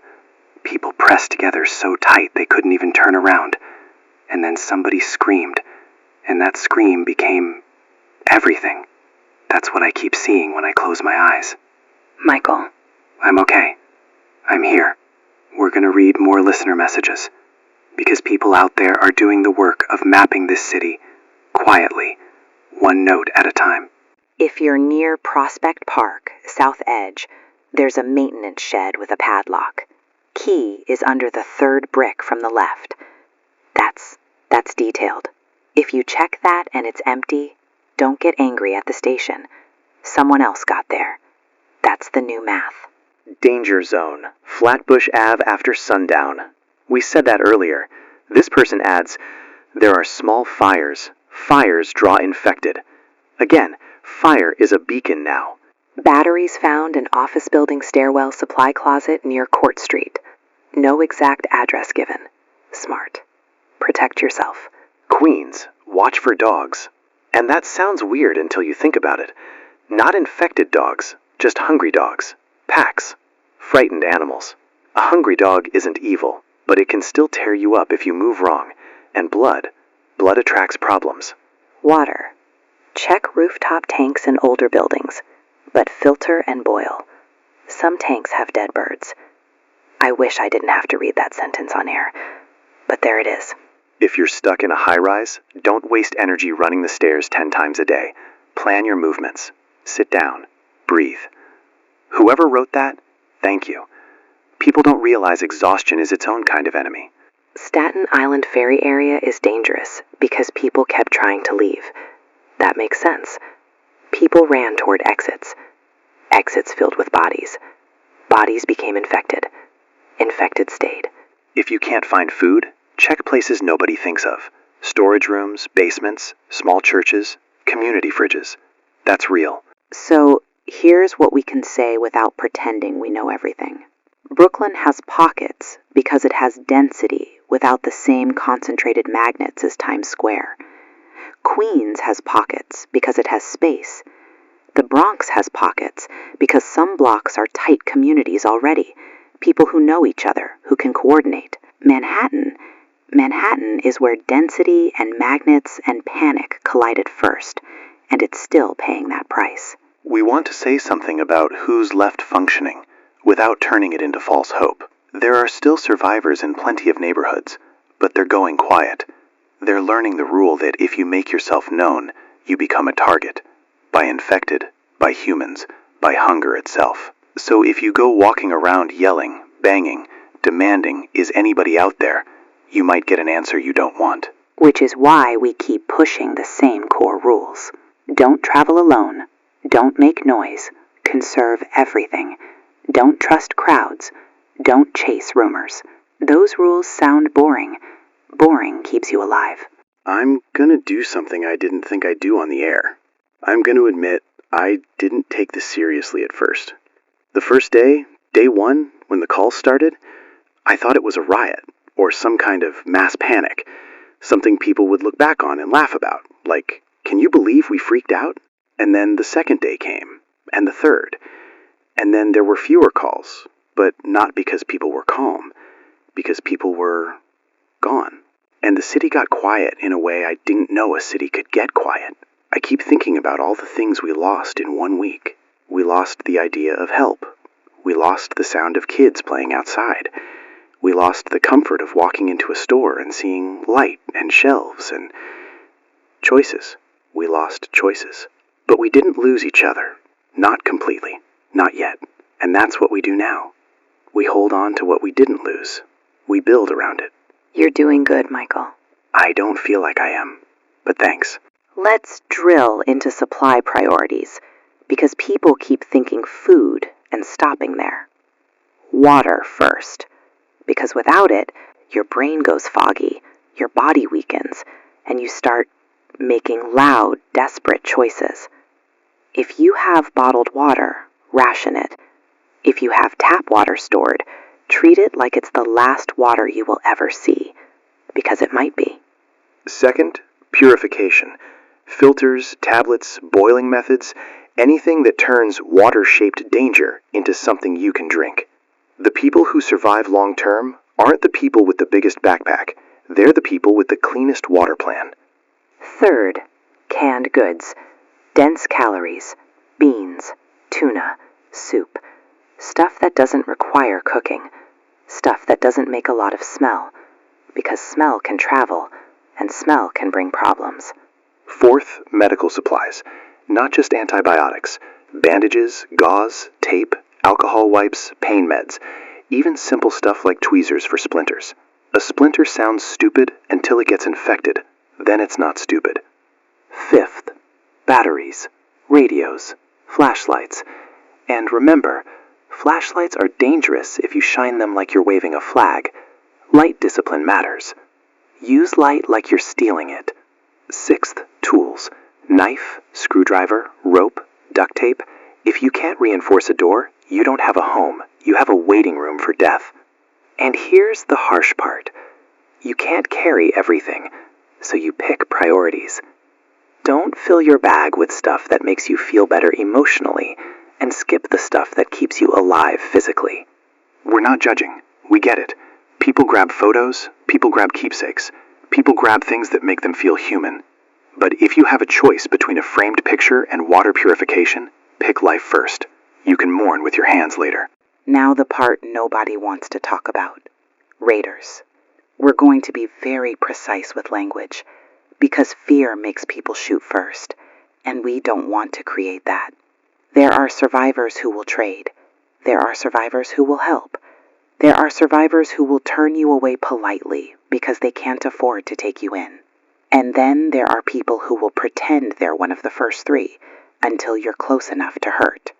People pressed together so tight they couldn't even turn around. And then somebody screamed, and that scream became everything. That's what I keep seeing when I close my eyes. Michael. I'm okay. I'm here. We're going to read more listener messages, because people out there are doing the work of mapping this city, quietly, one note at a time. If you're near Prospect Park, South Edge, there's a maintenance shed with a padlock. Key is under the third brick from the left. That's detailed. If you check that and it's empty, don't get angry at the station. Someone else got there. That's the new math. Danger zone. Flatbush Ave after sundown. We said that earlier. This person adds, there are small fires. Fires draw infected. Again, fire is a beacon now. Batteries found in office building stairwell supply closet near Court Street. No exact address given. Smart. Protect yourself. Queens. Watch for dogs. And that sounds weird until you think about it. Not infected dogs, just hungry dogs. Packs. Frightened animals. A hungry dog isn't evil, but it can still tear you up if you move wrong. And blood. Blood attracts problems. Water. Check rooftop tanks in older buildings, but filter and boil. Some tanks have dead birds. I wish I didn't have to read that sentence on air, but there it is. If you're stuck in a high-rise, don't waste energy running the stairs 10 times a day. Plan your movements. Sit down. Breathe. Whoever wrote that, thank you. People don't realize exhaustion is its own kind of enemy. Staten Island ferry area is dangerous because people kept trying to leave. That makes sense. People ran toward exits. Exits filled with bodies. Bodies became infected. Infected stayed. If you can't find food, check places nobody thinks of. Storage rooms, basements, small churches, community fridges. That's real. So here's what we can say without pretending we know everything. Brooklyn has pockets because it has density without the same concentrated magnets as Times Square. Queens has pockets because it has space. The Bronx has pockets because some blocks are tight communities already, people who know each other, who can coordinate. Manhattan is where density and magnets and panic collided first, and it's still paying that price. We want to say something about who's left functioning, without turning it into false hope. There are still survivors in plenty of neighborhoods, but they're going quiet. They're learning the rule that if you make yourself known, you become a target. By infected, by humans, by hunger itself. So if you go walking around yelling, banging, demanding, is anybody out there, you might get an answer you don't want. Which is why we keep pushing the same core rules. Don't travel alone. Don't make noise. Conserve everything. Don't trust crowds. Don't chase rumors. Those rules sound boring. Boring keeps you alive. I'm gonna do something I didn't think I'd do on the air. I'm gonna admit I didn't take this seriously at first. The first day, day one, when the call started, I thought it was a riot, or some kind of mass panic, something people would look back on and laugh about, like, can you believe we freaked out? And then the second day came, and the third, and then there were fewer calls, but not because people were calm, because people were gone. And the city got quiet in a way I didn't know a city could get quiet. I keep thinking about all the things we lost in 1 week. We lost the idea of help. We lost the sound of kids playing outside. We lost the comfort of walking into a store and seeing light and shelves and choices. We lost choices. But we didn't lose each other. Not completely. Not yet. And that's what we do now. We hold on to what we didn't lose. We build around it. You're doing good, Michael. I don't feel like I am, but thanks. Let's drill into supply priorities, because people keep thinking food and stopping there. Water first, because without it, your brain goes foggy. your body weakens, and you start making loud, desperate choices. If you have bottled water, ration it. If you have tap water stored, treat it like it's the last water you will ever see, because it might be. Second, purification. Filters, tablets, boiling methods, anything that turns water-shaped danger into something you can drink. The people who survive long-term aren't the people with the biggest backpack. They're the people with the cleanest water plan. Third, canned goods. Dense calories, beans, tuna, soup. Stuff that doesn't require cooking. Stuff that doesn't make a lot of smell. Because smell can travel, and smell can bring problems. Fourth, medical supplies. Not just antibiotics. Bandages, gauze, tape, alcohol wipes, pain meds. Even simple stuff like tweezers for splinters. A splinter sounds stupid until it gets infected. Then it's not stupid. Fifth, batteries, radios, flashlights. And remember, flashlights are dangerous if you shine them like you're waving a flag. Light discipline matters. Use light like you're stealing it. Sixth, tools. Knife, screwdriver, rope, duct tape. If you can't reinforce a door, you don't have a home. You have a waiting room for death. And here's the harsh part. You can't carry everything, so you pick priorities. Don't fill your bag with stuff that makes you feel better emotionally, and skip the stuff that keeps you alive physically. We're not judging. We get it. People grab photos, people grab keepsakes, people grab things that make them feel human. But if you have a choice between a framed picture and water purification, pick life first. You can mourn with your hands later. Now the part nobody wants to talk about. Raiders. We're going to be very precise with language, because fear makes people shoot first, and we don't want to create that. There are survivors who will trade. There are survivors who will help. There are survivors who will turn you away politely because they can't afford to take you in. And then there are people who will pretend they're one of the first three until you're close enough to hurt.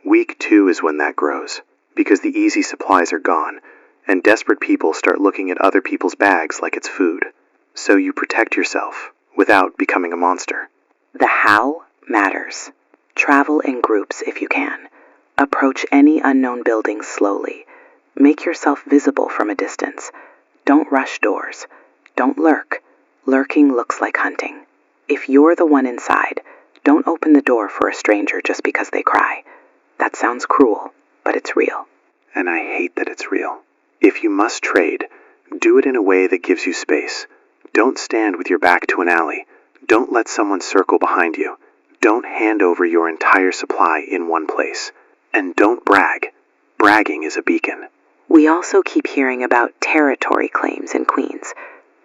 Week 2 is when that grows, because the easy supplies are gone, and desperate people start looking at other people's bags like it's food. So you protect yourself without becoming a monster. The how matters. Travel in groups if you can. Approach any unknown building slowly. Make yourself visible from a distance. Don't rush doors. Don't lurk. Lurking looks like hunting. If you're the one inside, don't open the door for a stranger just because they cry. That sounds cruel, but it's real. And I hate that it's real. If you must trade, do it in a way that gives you space. Don't stand with your back to an alley. Don't let someone circle behind you. Don't hand over your entire supply in one place. And don't brag. Bragging is a beacon. We also keep hearing about territory claims in Queens.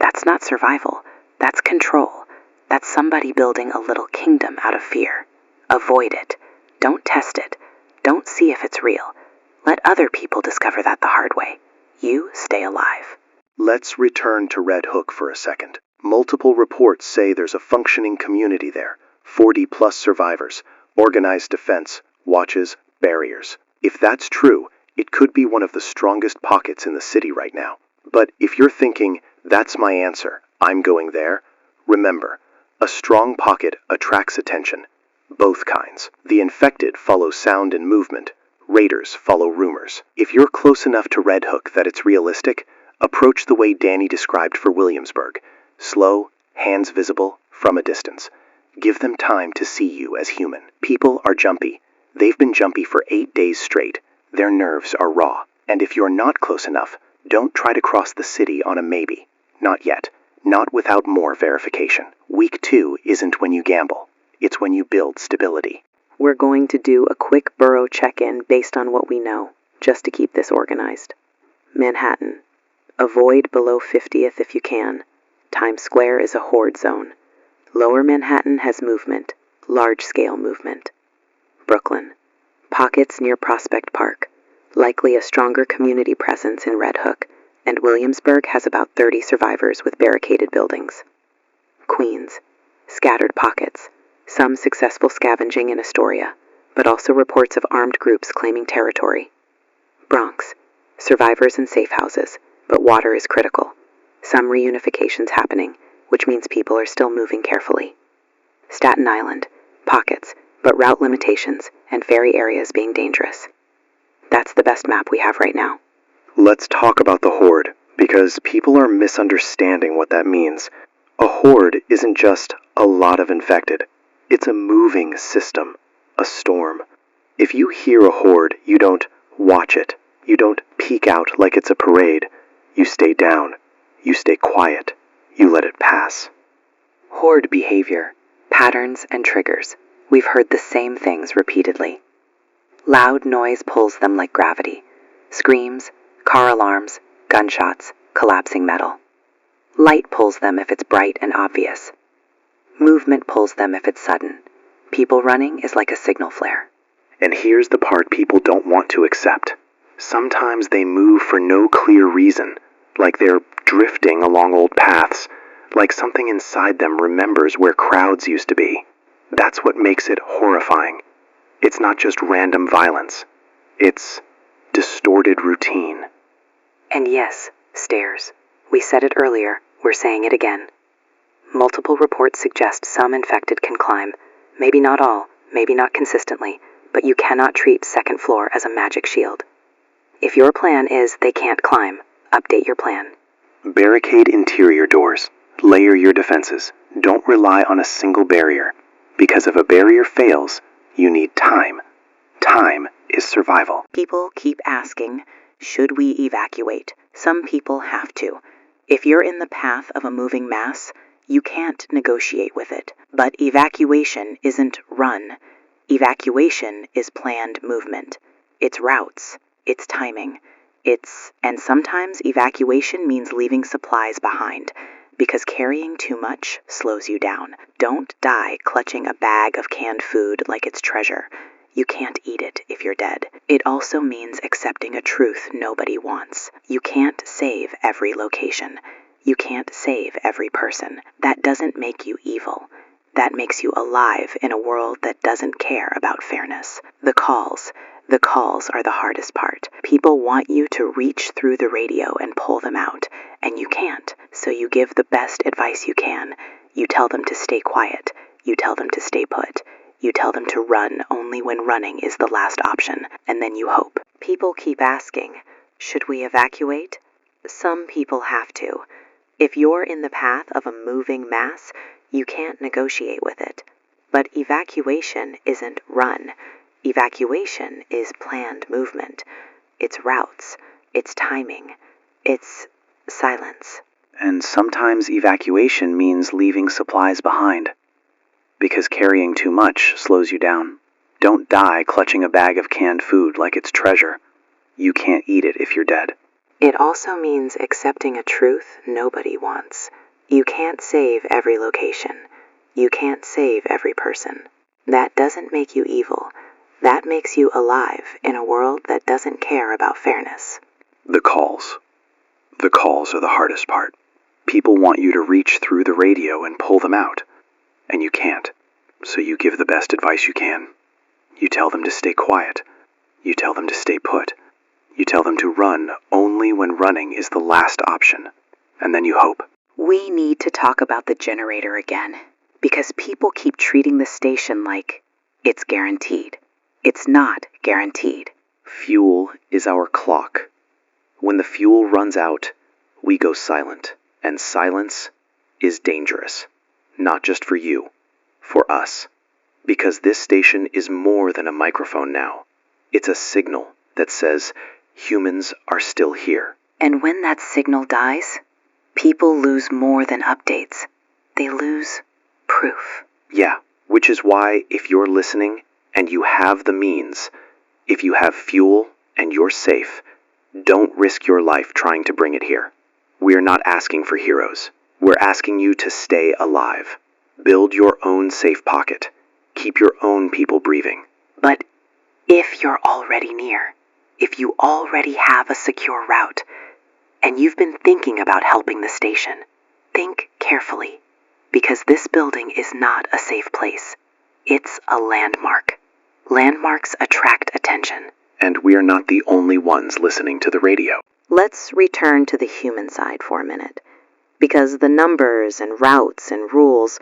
That's not survival. That's control. That's somebody building a little kingdom out of fear. Avoid it. Don't test it. Don't see if it's real. Let other people discover that the hard way. You stay alive. Let's return to Red Hook for a second. Multiple reports say there's a functioning community there. 40+ survivors, organized defense, watches, barriers. If that's true, it could be one of the strongest pockets in the city right now. But if you're thinking, that's my answer, I'm going there, remember, a strong pocket attracts attention. Both kinds. The infected follow sound and movement. Raiders follow rumors. If you're close enough to Red Hook that it's realistic, approach the way Danny described for Williamsburg. Slow, hands visible, from a distance. Give them time to see you as human. People are jumpy. They've been jumpy for 8 days straight. Their nerves are raw. And if you're not close enough, don't try to cross the city on a maybe. Not yet. Not without more verification. Week 2 isn't when you gamble. It's when you build stability. We're going to do a quick borough check-in based on what we know, just to keep this organized. Manhattan. Avoid below 50th if you can. Times Square is a horde zone. Lower Manhattan has movement, large-scale movement. Brooklyn. Pockets near Prospect Park. Likely a stronger community presence in Red Hook, and Williamsburg has about 30 survivors with barricaded buildings. Queens. Scattered pockets. Some successful scavenging in Astoria, but also reports of armed groups claiming territory. Bronx. Survivors in safe houses, but water is critical. Some reunification's happening, which means people are still moving carefully. Staten Island, pockets, but route limitations, and ferry areas being dangerous. That's the best map we have right now. Let's talk about the horde, because people are misunderstanding what that means. A horde isn't just a lot of infected. It's a moving system, a storm. If you hear a horde, you don't watch it. You don't peek out like it's a parade. You stay down. You stay quiet. You let it pass. Horde behavior, patterns, and triggers. We've heard the same things repeatedly. Loud noise pulls them like gravity. Screams, car alarms, gunshots, collapsing metal. Light pulls them if it's bright and obvious. Movement pulls them if it's sudden. People running is like a signal flare. And here's the part people don't want to accept. Sometimes they move for no clear reason, like they're drifting along old paths, like something inside them remembers where crowds used to be. That's what makes it horrifying. It's not just random violence. It's distorted routine. And yes, stairs. We said it earlier, we're saying it again. Multiple reports suggest some infected can climb. Maybe not all, maybe not consistently, but you cannot treat second floor as a magic shield. If your plan is they can't climb, update your plan. Barricade interior doors. Layer your defenses. Don't rely on a single barrier. Because if a barrier fails, you need time. Time is survival. People keep asking, should we evacuate? Some people have to. If you're in the path of a moving mass, you can't negotiate with it. But evacuation isn't run. Evacuation is planned movement. It's routes. It's timing. And sometimes evacuation means leaving supplies behind, because carrying too much slows you down. Don't die clutching a bag of canned food like it's treasure. You can't eat it if you're dead. It also means accepting a truth nobody wants. You can't save every location. You can't save every person. That doesn't make you evil. That makes you alive in a world that doesn't care about fairness. The calls are the hardest part. People want you to reach through the radio and pull them out, and you can't, so you give the best advice you can. You tell them to stay quiet. You tell them to stay put. You tell them to run only when running is the last option, and then you hope. People keep asking, should we evacuate? Some people have to. If you're in the path of a moving mass, you can't negotiate with it. But evacuation isn't run. Evacuation is planned movement. It's routes. It's timing. It's silence. And sometimes evacuation means leaving supplies behind. Because carrying too much slows you down. Don't die clutching a bag of canned food like it's treasure. You can't eat it if you're dead. It also means accepting a truth nobody wants. You can't save every location. You can't save every person. That doesn't make you evil. That makes you alive in a world that doesn't care about fairness. The calls. The calls are the hardest part. People want you to reach through the radio and pull them out. And you can't. So you give the best advice you can. You tell them to stay quiet. You tell them to stay put. You tell them to run only when running is the last option. And then you hope. We need to talk about the generator again, because people keep treating the station like it's guaranteed. It's not guaranteed. Fuel is our clock. When the fuel runs out, we go silent. And silence is dangerous. Not just for you, for us. Because this station is more than a microphone now. It's a signal that says humans are still here. And when that signal dies, people lose more than updates. They lose proof. Yeah, which is why if you're listening and you have the means, if you have fuel and you're safe, don't risk your life trying to bring it here. We're not asking for heroes. We're asking you to stay alive. Build your own safe pocket. Keep your own people breathing. But if you're already near, if you already have a secure route, and you've been thinking about helping the station, think carefully, because this building is not a safe place. It's a landmark. Landmarks attract attention. And we're not the only ones listening to the radio. Let's return to the human side for a minute. Because the numbers and routes and rules,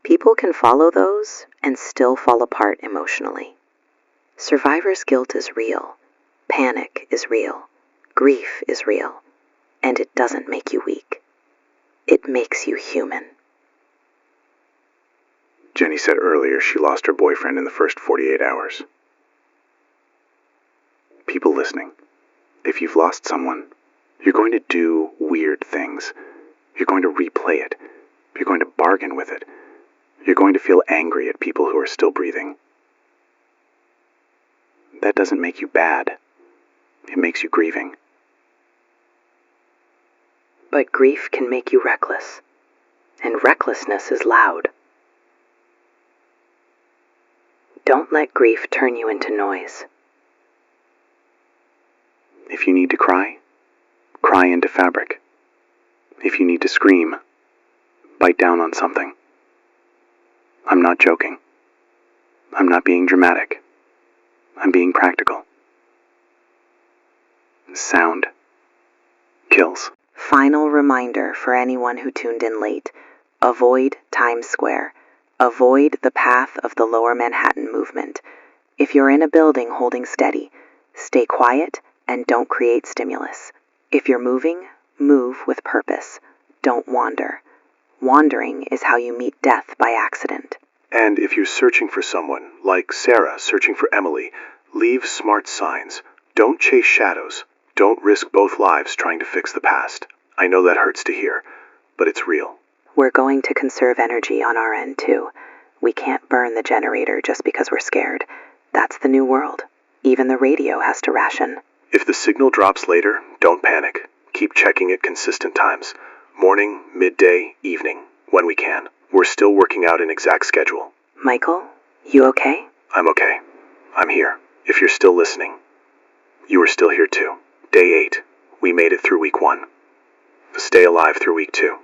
people can follow those and still fall apart emotionally. Survivor's guilt is real. Panic is real. Grief is real. And it doesn't make you weak. It makes you human. Jenny said earlier she lost her boyfriend in the first 48 hours. People listening, if you've lost someone, you're going to do weird things. You're going to replay it. You're going to bargain with it. You're going to feel angry at people who are still breathing. That doesn't make you bad. It makes you grieving. But grief can make you reckless. And recklessness is loud. Don't let grief turn you into noise. If you need to cry, cry into fabric. If you need to scream, bite down on something. I'm not joking. I'm not being dramatic. I'm being practical. Sound kills. Final reminder for anyone who tuned in late. Avoid Times Square. Avoid the path of the Lower Manhattan movement. If you're in a building holding steady, stay quiet and don't create stimulus. If you're moving, move with purpose. Don't wander. Wandering is how you meet death by accident. And if you're searching for someone, like Sarah searching for Emily, leave smart signs. Don't chase shadows. Don't risk both lives trying to fix the past. I know that hurts to hear, but it's real. We're going to conserve energy on our end, too. We can't burn the generator just because we're scared. That's the new world. Even the radio has to ration. If the signal drops later, don't panic. Keep checking at consistent times. Morning, midday, evening, when we can. We're still working out an exact schedule. Michael, you okay? I'm okay. I'm here. If you're still listening, you are still here too. Day 8. We made it through week 1. Stay alive through week 2.